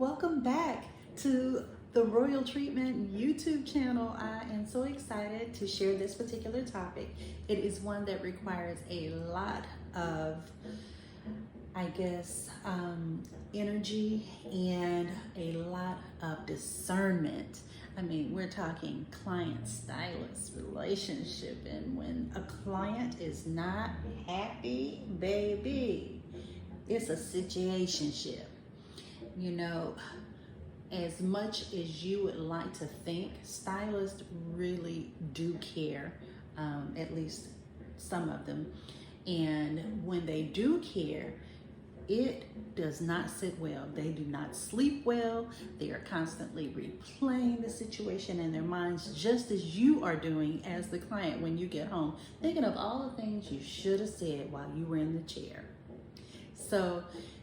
Welcome back to the Royal Treatment YouTube channel. I am so excited to share this particular topic. It is one that requires a lot of, energy and a lot of discernment. I mean, we're talking client-stylist relationship, and when a client is not happy, baby, it's a situationship. You know, as much as you would like to think, stylists really do care, at least some of them. And when they do care, it does not sit well. They do not sleep well. They are constantly replaying the situation in their minds, just as you are doing as the client when you get home, thinking of all the things you should have said while you were in the chair. So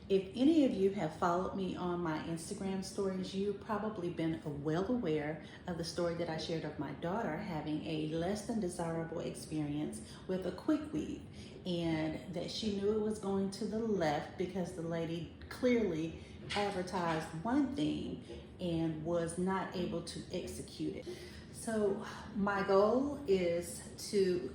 if any of you have followed me on my Instagram stories, you've probably been well aware of the story that I shared of my daughter having a less than desirable experience with a quick weave, and that she knew it was going to the left because the lady clearly advertised one thing and was not able to execute it. So my goal is to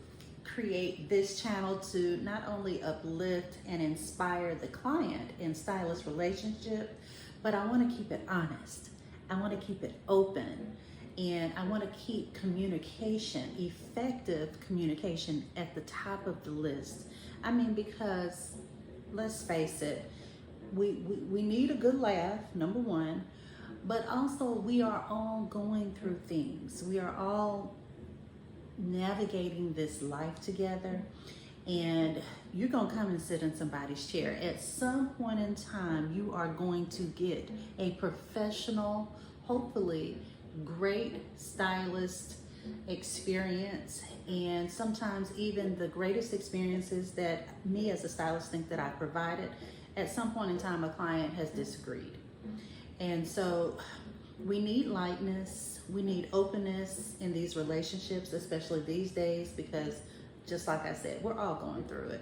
create this channel to not only uplift and inspire the client and stylist relationship, but I want to keep it honest. I want to keep it open, and I want to keep communication, effective communication, at the top of the list. I mean, because let's face it, we need a good laugh, number one, but also we are all going through things. We are all navigating this life together, and you're gonna come and sit in somebody's chair. At some point in time, you are going to get a professional, hopefully great stylist experience, and sometimes even the greatest experiences that me as a stylist think that I provided, at some point in time a client has disagreed. And so we need lightness, we need openness in these relationships, especially these days, because just like I said, we're all going through it.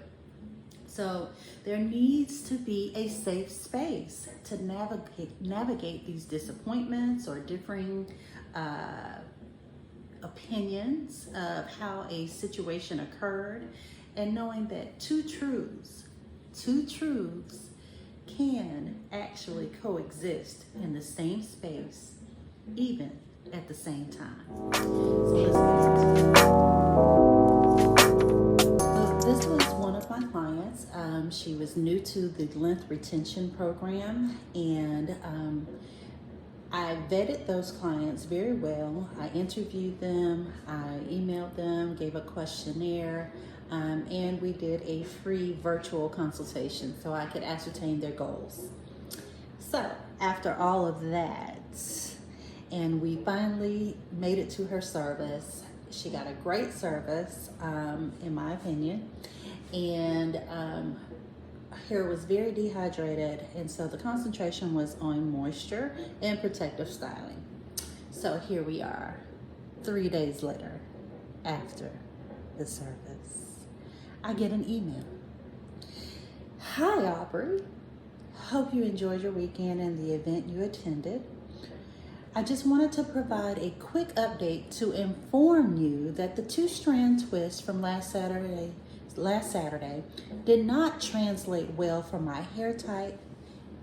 So there needs to be a safe space to navigate these disappointments or differing opinions of how a situation occurred, and knowing that two truths can actually coexist in the same space, even at the same time. So let's get into it. So this was one of my clients. She was new to the length retention program, and I vetted those clients very well. I interviewed them, I emailed them, gave a questionnaire, and we did a free virtual consultation so I could ascertain their goals. So after all of that, and we finally made it to her service. She got a great service, in my opinion, and hair was very dehydrated, and so the concentration was on moisture and protective styling. So here we are, 3 days later, after the service. I get an email. Hi, Aubrey. Hope you enjoyed your weekend and the event you attended. I just wanted to provide a quick update to inform you that the 2-strand twist from last Saturday did not translate well for my hair type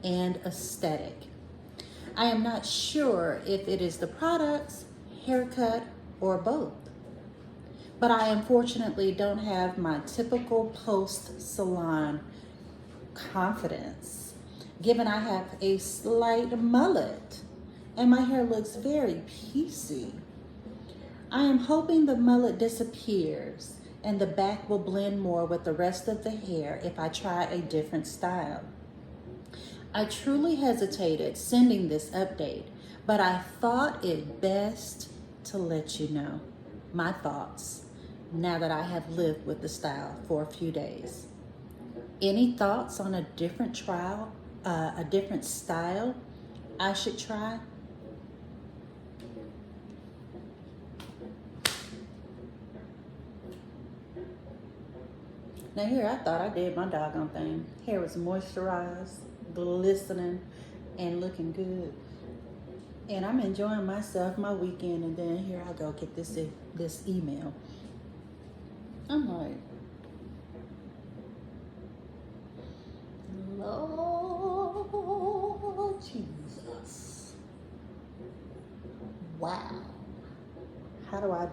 and aesthetic. I am not sure if it is the products, haircut, or both, but I unfortunately don't have my typical post-salon confidence, given I have a slight mullet and my hair looks very piecey. I am hoping the mullet disappears and the back will blend more with the rest of the hair if I try a different style. I truly hesitated sending this update, but I thought it best to let you know my thoughts now that I have lived with the style for a few days. Any thoughts on a different style I should try? Now here, I thought I did my doggone thing. Hair was moisturized, glistening, and looking good. And I'm enjoying myself, my weekend, and then here I go get this email. I'm like, Lord Jesus. Wow. How do I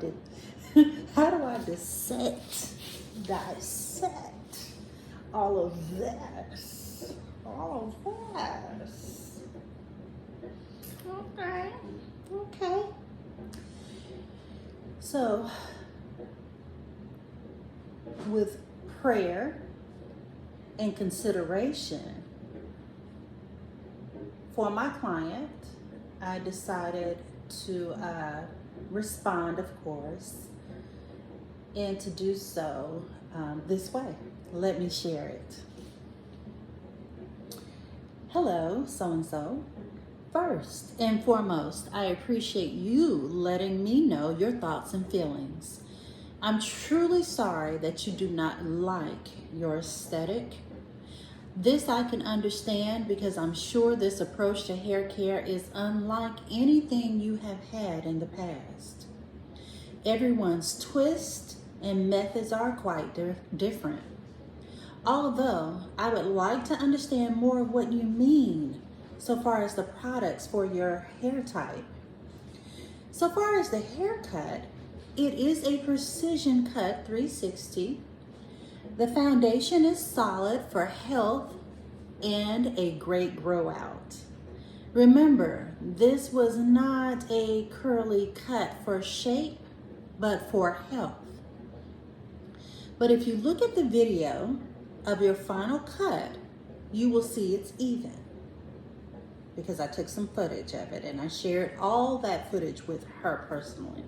dissect all of this? All of this. Okay. So, with prayer and consideration for my client, I decided to respond, of course, and to do so this way. Let me share it. Hello, so-and-so. First and foremost, I appreciate you letting me know your thoughts and feelings. I'm truly sorry that you do not like your aesthetic. This I can understand because I'm sure this approach to hair care is unlike anything you have had in the past. Everyone's twists and methods are quite different. Although I would like to understand more of what you mean so far as the products for your hair type. So far as the haircut, it is a precision cut 360. The foundation is solid for health and a great grow out. Remember, this was not a curly cut for shape, but for health. But if you look at the video of your final cut, you will see it's even, because I took some footage of it and I shared all that footage with her personally.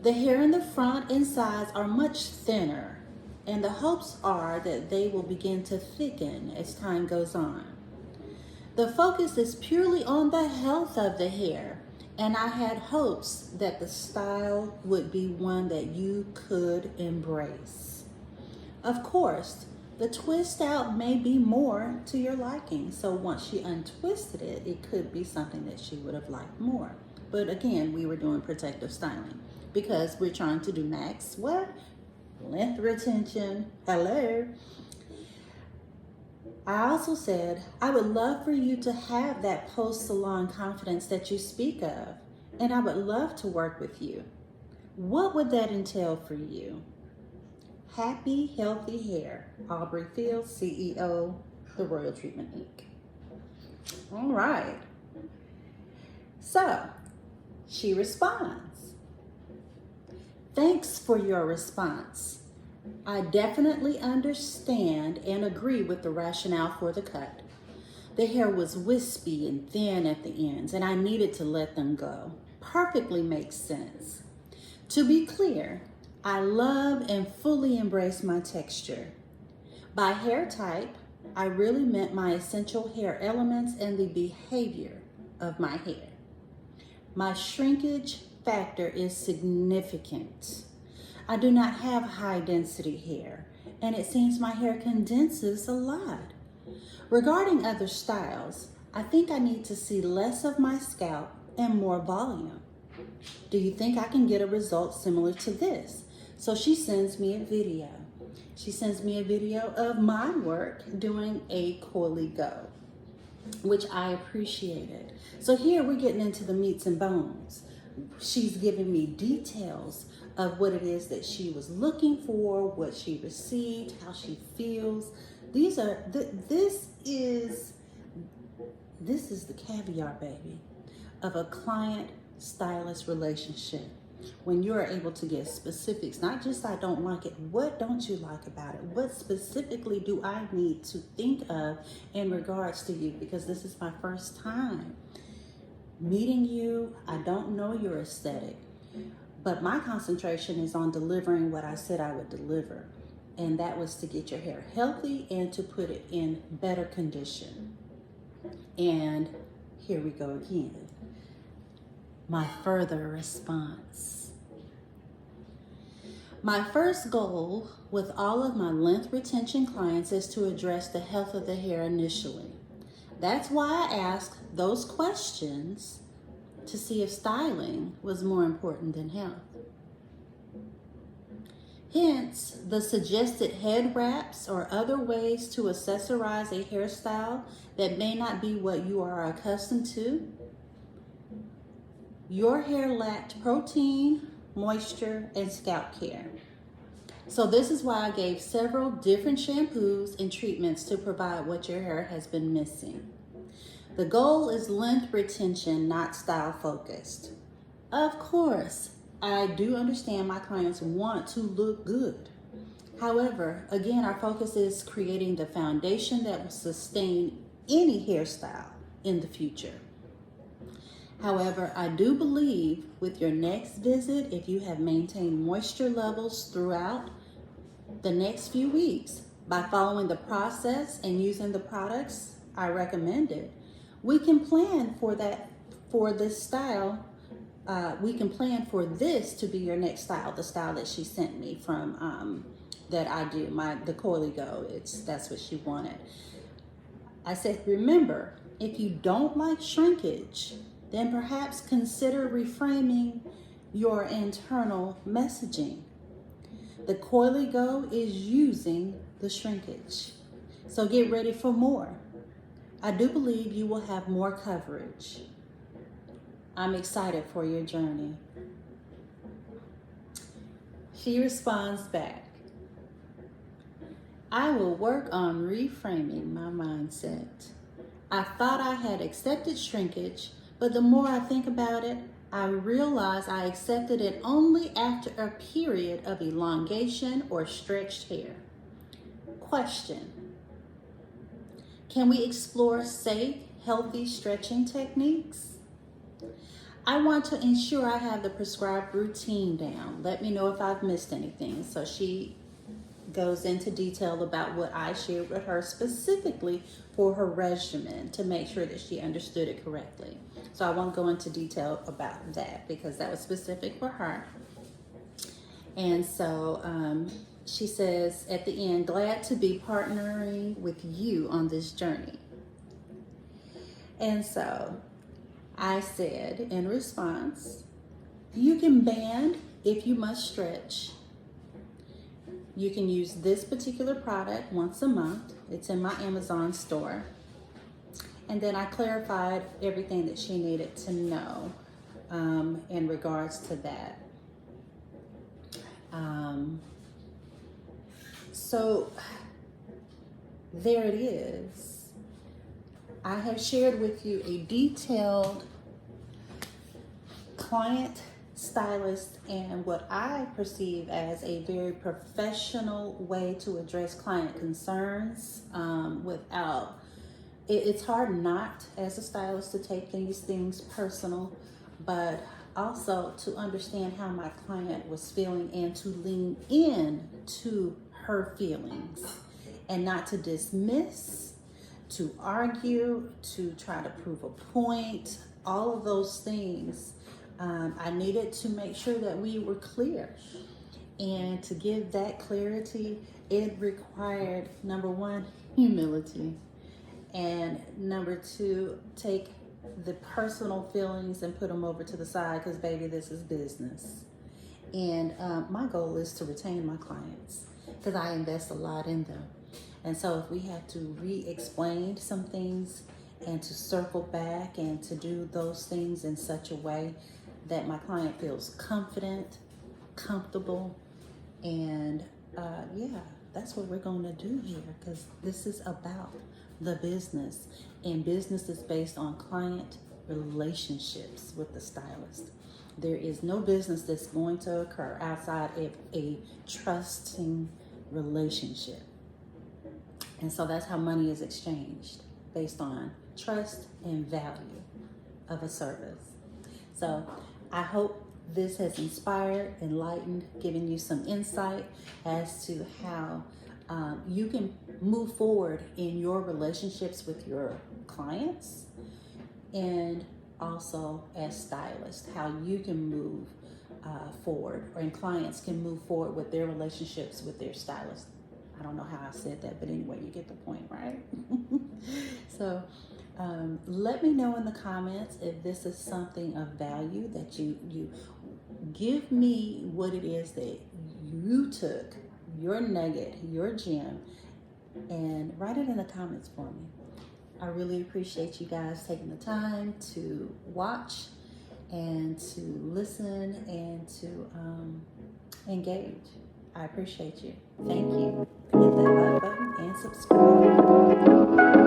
The hair in the front and sides are much thinner, and the hopes are that they will begin to thicken as time goes on. The focus is purely on the health of the hair, and I had hopes that the style would be one that you could embrace. Of course, the twist out may be more to your liking, so once she untwisted it, it could be something that she would have liked more. But again, we were doing protective styling because we're trying to do max what? Length retention. Hello. I also said, I would love for you to have that post-salon confidence that you speak of, and I would love to work with you. What would that entail for you? Happy, healthy hair. Aubrey Fields, CEO, The Royal Treatment Inc. All right. So, she responds. Thanks for your response. I definitely understand and agree with the rationale for the cut. The hair was wispy and thin at the ends, and I needed to let them go. Perfectly makes sense. To be clear, I love and fully embrace my texture. By hair type, I really meant my essential hair elements and the behavior of my hair. My shrinkage factor is significant. I do not have high density hair, and it seems my hair condenses a lot. Regarding other styles, I think I need to see less of my scalp and more volume. Do you think I can get a result similar to this? So she sends me a video. She sends me a video of my work doing a coily go, which I appreciated. So here we're getting into the meats and bones. She's giving me details of what it is that she was looking for, what she received, how she feels. This is the caviar, baby, of a client-stylist relationship. When you are able to get specifics, not just I don't like it, what don't you like about it? What specifically do I need to think of in regards to you? Because this is my first time meeting you. I don't know your aesthetic, but my concentration is on delivering what I said I would deliver. And that was to get your hair healthy and to put it in better condition. And here we go again. My further response. My first goal with all of my length retention clients is to address the health of the hair initially. That's why I asked those questions to see if styling was more important than health. Hence, the suggested head wraps or other ways to accessorize a hairstyle that may not be what you are accustomed to. Your hair lacked protein, moisture, and scalp care. So this is why I gave several different shampoos and treatments to provide what your hair has been missing. The goal is length retention, not style focused. Of course, I do understand my clients want to look good. However, again, our focus is creating the foundation that will sustain any hairstyle in the future. However, I do believe with your next visit, if you have maintained moisture levels throughout the next few weeks by following the process and using the products I recommended, we can plan for this style. We can plan for this to be your next style, the style that she sent me from that I do, the Coily Go. That's what she wanted. I said, remember, if you don't like shrinkage, then perhaps consider reframing your internal messaging. The Coily Go is using the shrinkage. So get ready for more. I do believe you will have more coverage. I'm excited for your journey. She responds back, I will work on reframing my mindset. I thought I had accepted shrinkage, but the more I think about it, I realize I accepted it only after a period of elongation or stretched hair. Question: can we explore safe, healthy stretching techniques? I want to ensure I have the prescribed routine down. Let me know if I've missed anything. So she goes into detail about what I shared with her specifically for her regimen to make sure that she understood it correctly. So I won't go into detail about that because that was specific for her. And so she says at the end, glad to be partnering with you on this journey. And so I said in response, you can band if you must stretch. You can use this particular product once a month. It's in my Amazon store. And then I clarified everything that she needed to know in regards to that. So there it is. I have shared with you a detailed client, stylist, and what I perceive as a very professional way to address client concerns without, it's hard not as a stylist to take these things personal, but also to understand how my client was feeling and to lean in to her feelings and not to dismiss, to argue, to try to prove a point, all of those things. I needed to make sure that we were clear. And to give that clarity, it required, number one, humility. And number two, take the personal feelings and put them over to the side because, baby, this is business. And my goal is to retain my clients because I invest a lot in them. And so if we have to re-explain some things and to circle back and to do those things in such a way that my client feels confident, comfortable, and yeah, that's what we're going to do here because this is about the business, and business is based on client relationships with the stylist. There is no business that's going to occur outside of a trusting relationship. And so that's how money is exchanged, based on trust and value of a service. So I hope this has inspired, enlightened, given you some insight as to how you can move forward in your relationships with your clients, and also as stylists, how you can move forward, and clients can move forward with their relationships with their stylist. I don't know how I said that, but anyway, you get the point, right? So Let me know in the comments if this is something of value that you give me what it is that you took, your nugget, your gem, and write it in the comments for me. I really appreciate you guys taking the time to watch and to listen and to engage. I appreciate you. Thank you. Hit that like button and subscribe.